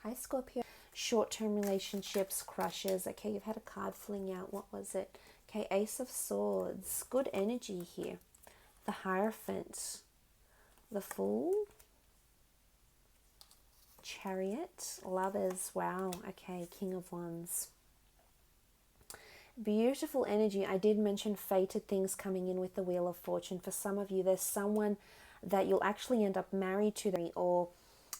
Hi, Scorpio. Short-term relationships, crushes. Okay, you've had a card fling out. What was it? Okay, Ace of Swords. Good energy here. The Hierophant. The Fool. Chariot. Lovers. Wow. Okay, King of Wands. Beautiful energy. I did mention fated things coming in with the Wheel of Fortune. For some of you, there's someone that you'll actually end up married to, or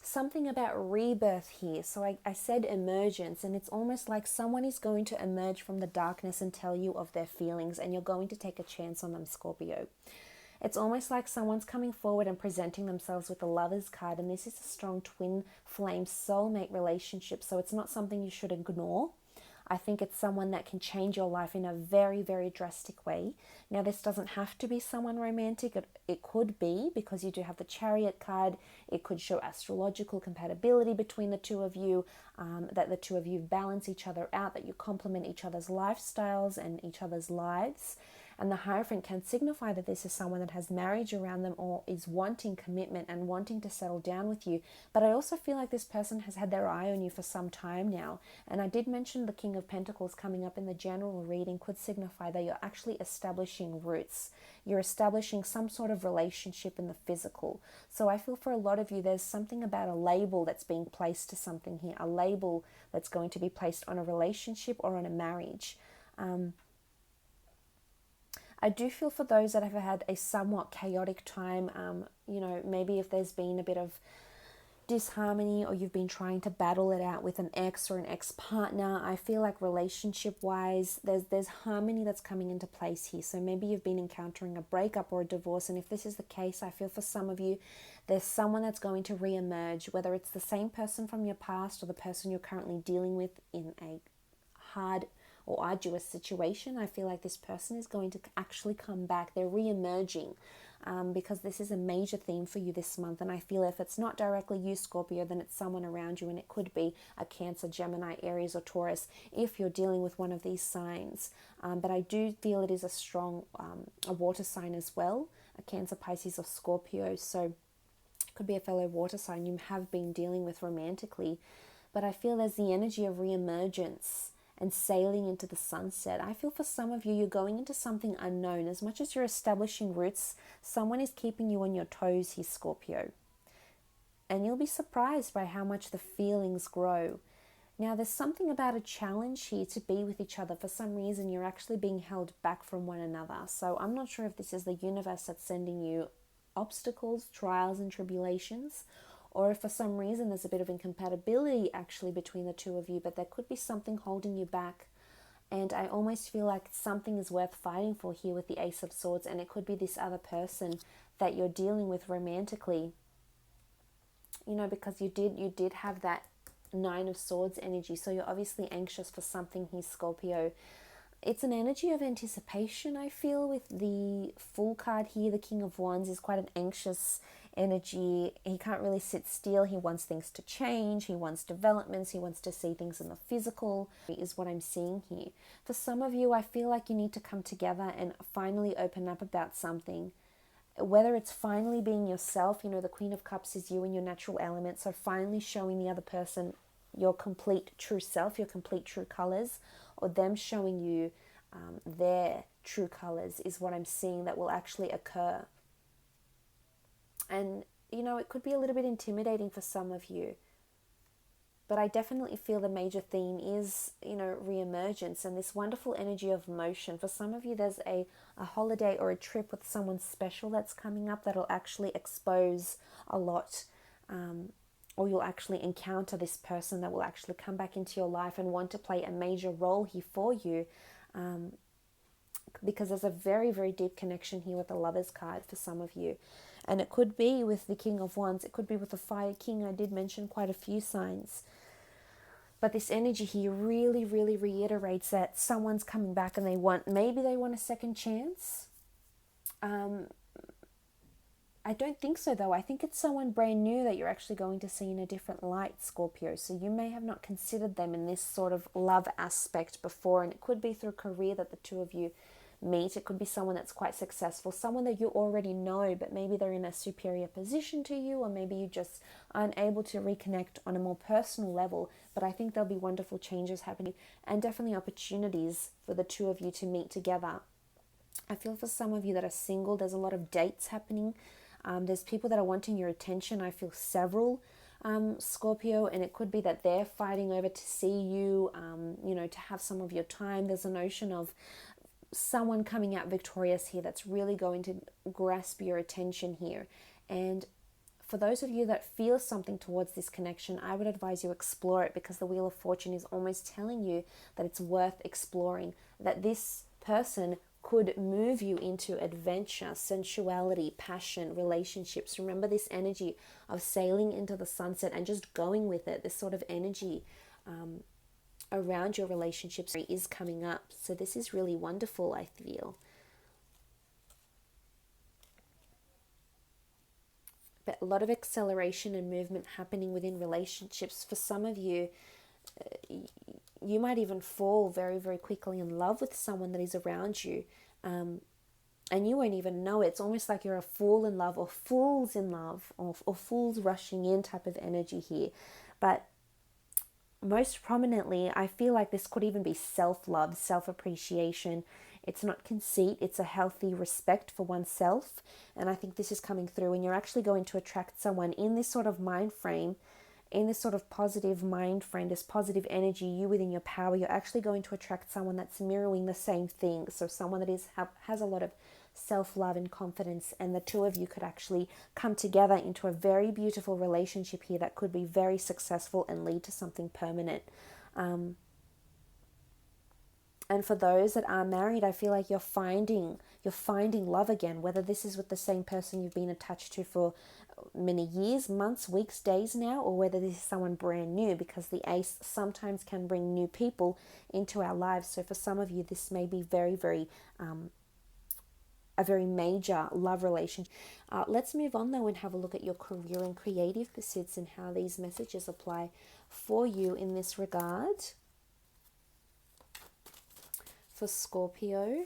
something about rebirth here. So I said emergence, and it's almost like someone is going to emerge from the darkness and tell you of their feelings, and you're going to take a chance on them, Scorpio. It's almost like someone's coming forward and presenting themselves with the Lovers card, and this is a strong twin flame soulmate relationship, so it's not something you should ignore. I think it's someone that can change your life in a very, very drastic way. Now, this doesn't have to be someone romantic. It could be, because you do have the Chariot card. It could show astrological compatibility between the two of you, that the two of you balance each other out, that you complement each other's lifestyles and each other's lives. And the Hierophant can signify that this is someone that has marriage around them or is wanting commitment and wanting to settle down with you. But I also feel like this person has had their eye on you for some time now. And I did mention the King of Pentacles coming up in the general reading could signify that you're actually establishing roots. You're establishing some sort of relationship in the physical. So I feel for a lot of you, there's something about a label that's being placed to something here, a label that's going to be placed on a relationship or on a marriage. I do feel for those that have had a somewhat chaotic time, maybe if there's been a bit of disharmony or you've been trying to battle it out with an ex or an ex-partner, I feel like relationship-wise, there's harmony that's coming into place here. So maybe you've been encountering a breakup or a divorce, and if this is the case, I feel for some of you, there's someone that's going to re-emerge, whether it's the same person from your past or the person you're currently dealing with in a hard or arduous situation. I feel like this person is going to actually come back. They're re-emerging because this is a major theme for you this month. And I feel if it's not directly you, Scorpio, then it's someone around you, and it could be a Cancer, Gemini, Aries, or Taurus if you're dealing with one of these signs. But I do feel it is a strong a water sign as well, a Cancer, Pisces, or Scorpio. So it could be a fellow water sign you have been dealing with romantically. But I feel there's the energy of re-emergence and sailing into the sunset. I feel for some of you, you're going into something unknown. As much as you're establishing roots, someone is keeping you on your toes here, Scorpio. And you'll be surprised by how much the feelings grow. Now, there's something about a challenge here to be with each other. For some reason, you're actually being held back from one another. So I'm not sure if this is the universe that's sending you obstacles, trials, and tribulations, or if for some reason there's a bit of incompatibility actually between the two of you, but there could be something holding you back. And I almost feel like something is worth fighting for here with the Ace of Swords, and it could be this other person that you're dealing with romantically. Because you did have that Nine of Swords energy, so you're obviously anxious for something here, Scorpio. It's an energy of anticipation, I feel, with the Fool card here. The King of Wands is quite an anxious energy. He can't really sit still. He wants things to change. He wants developments. He wants to see things in the physical, is what I'm seeing here. For some of you, I feel like you need to come together and finally open up about something. Whether it's finally being yourself, the Queen of Cups is you in your natural element, so finally showing the other person your complete true self, your complete true colors, or them showing you their true colors is what I'm seeing that will actually occur. And, it could be a little bit intimidating for some of you, but I definitely feel the major theme is, re-emergence and this wonderful energy of motion. For some of you, there's a holiday or a trip with someone special that's coming up that'll actually expose a lot, or you'll actually encounter this person that will actually come back into your life and want to play a major role here for you, because there's a very, very deep connection here with the Lovers card for some of you. And it could be with the King of Wands. It could be with the Fire King. I did mention quite a few signs. But this energy here really, really reiterates that someone's coming back and maybe they want a second chance. I don't think so, though. I think it's someone brand new that you're actually going to see in a different light, Scorpio. So you may have not considered them in this sort of love aspect before, and it could be through career that the two of you meet. It could be someone that's quite successful, someone that you already know, but maybe they're in a superior position to you, or maybe you just aren't able to reconnect on a more personal level. But I think there'll be wonderful changes happening and definitely opportunities for the two of you to meet together. I feel for some of you that are single, there's a lot of dates happening. There's people that are wanting your attention. I feel several, Scorpio, and it could be that they're fighting over to see you, to have some of your time. There's a notion of someone coming out victorious here that's really going to grasp your attention here. And for those of you that feel something towards this connection, I would advise you explore it, because the Wheel of Fortune is almost telling you that it's worth exploring, that this person could move you into adventure, sensuality, passion, relationships. Remember this energy of sailing into the sunset and just going with it. This sort of energy around your relationships is coming up. So this is really wonderful, I feel. But a lot of acceleration and movement happening within relationships. For some of you, you might even fall very, very quickly in love with someone that is around you, and you won't even know it. It's almost like you're a fool in love, or fools in love, or fools rushing in type of energy here. But most prominently, I feel like this could even be self-love, self-appreciation. It's not conceit, it's a healthy respect for oneself. And I think this is coming through, and you're actually going to attract someone in this sort of mind frame, in this sort of positive mind frame, this positive energy, you within your power. You're actually going to attract someone that's mirroring the same thing. So someone that has a lot of self-love and confidence, and the two of you could actually come together into a very beautiful relationship here that could be very successful and lead to something permanent. And for those that are married, I feel like you're finding love again, whether this is with the same person you've been attached to for many years, months, weeks, days now, or whether this is someone brand new, because the ace sometimes can bring new people into our lives. So for some of you, this may be very, very a very major love relationship. Let's move on though and have a look at your career and creative pursuits and how these messages apply for you in this regard. For Scorpio,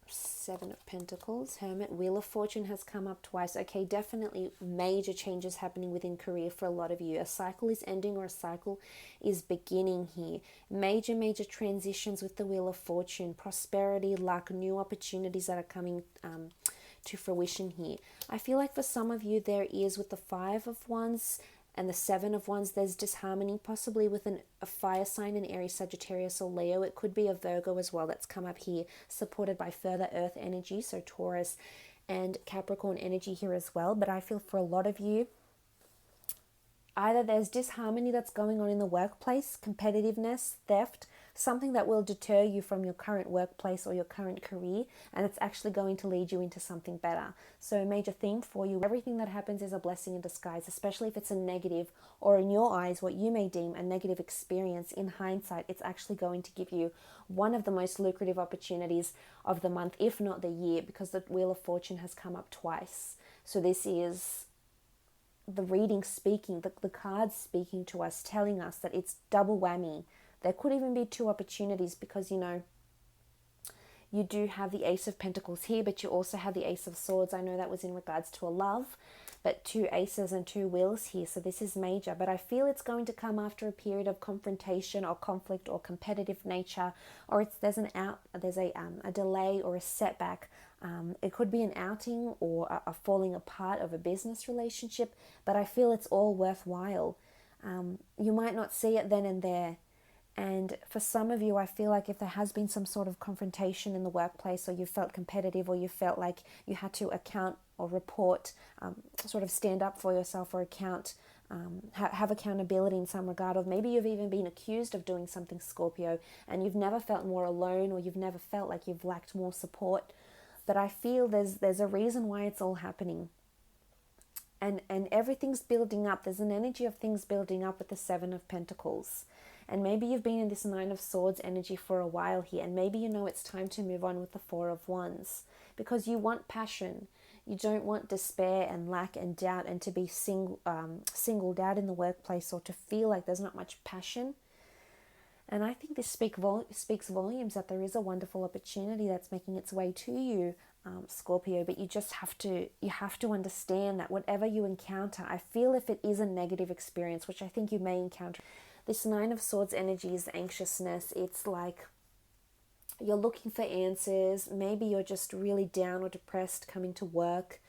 Seven of Pentacles, Hermit, Wheel of Fortune has come up twice. Okay, definitely major changes happening within career for a lot of you. A cycle is ending or a cycle is beginning here. Major, major transitions with the Wheel of Fortune, prosperity, luck, new opportunities that are coming to fruition here. I feel like for some of you there is, with the Five of Wands and the Seven of Wands, there's disharmony possibly with a fire sign, an Aries, Sagittarius, or Leo. It could be a Virgo as well that's come up here, supported by further earth energy, so Taurus and Capricorn energy here as well. But I feel for a lot of you, either there's disharmony that's going on in the workplace, competitiveness, theft, something that will deter you from your current workplace or your current career, and it's actually going to lead you into something better. So a major theme for you, everything that happens is a blessing in disguise, especially if it's a negative, or in your eyes, what you may deem a negative experience. In hindsight, it's actually going to give you one of the most lucrative opportunities of the month, if not the year, because the Wheel of Fortune has come up twice. So this is the reading speaking, the cards speaking to us, telling us that it's double whammy. There could even be two opportunities, because, you do have the Ace of Pentacles here, but you also have the Ace of Swords. I know that was in regards to a love, but two aces and two wheels here. So this is major, but I feel it's going to come after a period of confrontation or conflict or competitive nature, or there's a delay or a setback. It could be an outing or a falling apart of a business relationship, but I feel it's all worthwhile. You might not see it then and there. And for some of you, I feel like if there has been some sort of confrontation in the workplace, or you felt competitive, or you felt like you had to account or report, sort of stand up for yourself, or have accountability in some regard, or maybe you've even been accused of doing something, Scorpio, and you've never felt more alone, or you've never felt like you've lacked more support. But I feel there's a reason why it's all happening. And everything's building up. There's an energy of things building up with the Seven of Pentacles. And maybe you've been in this Nine of Swords energy for a while here, and maybe you know it's time to move on with the Four of Wands, because you want passion. You don't want despair and lack and doubt and to be singled out in the workplace, or to feel like there's not much passion. And I think this speaks volumes that there is a wonderful opportunity that's making its way to you, Scorpio. But you just have to understand that whatever you encounter, I feel if it is a negative experience, which I think you may encounter, this Nine of Swords energy is anxiousness. It's like you're looking for answers. Maybe you're just really down or depressed coming to work.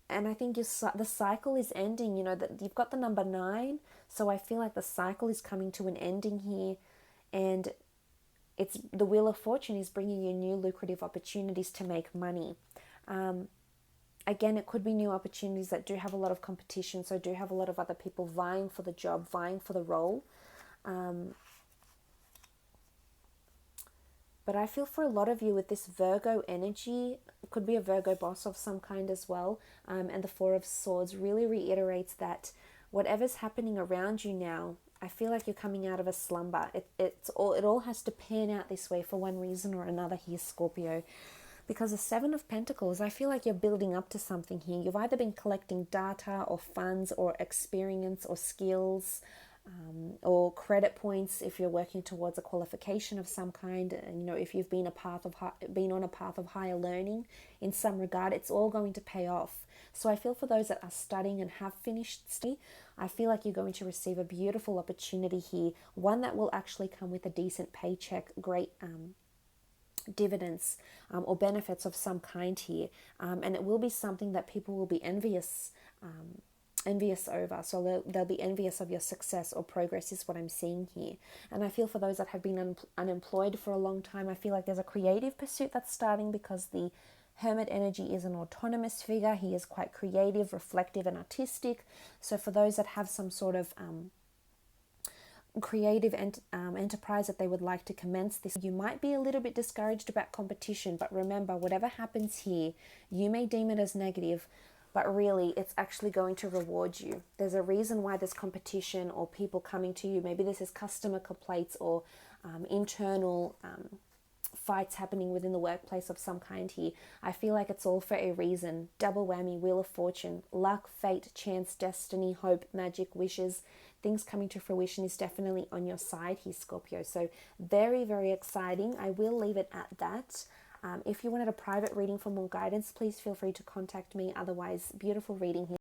And I think the cycle is ending. You know, that you've got the number 9, so I feel like the cycle is coming to an ending here, and it's the Wheel of Fortune is bringing you new lucrative opportunities to make money. Again, it could be new opportunities that do have a lot of competition, so do have a lot of other people vying for the job, vying for the role. But I feel for a lot of you with this Virgo energy, it could be a Virgo boss of some kind as well. And the Four of Swords really reiterates that whatever's happening around you now, I feel like you're coming out of a slumber. It all has to pan out this way for one reason or another here, Scorpio. Because the Seven of Pentacles, I feel like you're building up to something here. You've either been collecting data or funds or experience or skills, or credit points if you're working towards a qualification of some kind. And you know, if you've been on a path of higher learning in some regard, it's all going to pay off. So I feel for those that are studying and have finished study, I feel like you're going to receive a beautiful opportunity here, one that will actually come with a decent paycheck, great dividends or benefits of some kind here, and it will be something that people will be envious over. So they'll be envious of your success or progress, is what I'm seeing here. And I feel for those that have been unemployed for a long time, I feel like there's a creative pursuit that's starting, because the Hermit energy is an autonomous figure. He is quite creative, reflective, and artistic. So for those that have some sort of creative enterprise that they would like to commence this, you might be a little bit discouraged about competition. But remember, whatever happens here, you may deem it as negative, but really it's actually going to reward you. There's a reason why there's competition or people coming to you. Maybe this is customer complaints or internal fights happening within the workplace of some kind here. I feel like it's all for a reason. Double whammy, Wheel of Fortune, luck, fate, chance, destiny, hope, magic, wishes, things coming to fruition is definitely on your side here, Scorpio. So very, very exciting. I will leave it at that. If you wanted a private reading for more guidance, please feel free to contact me. Otherwise, beautiful reading here.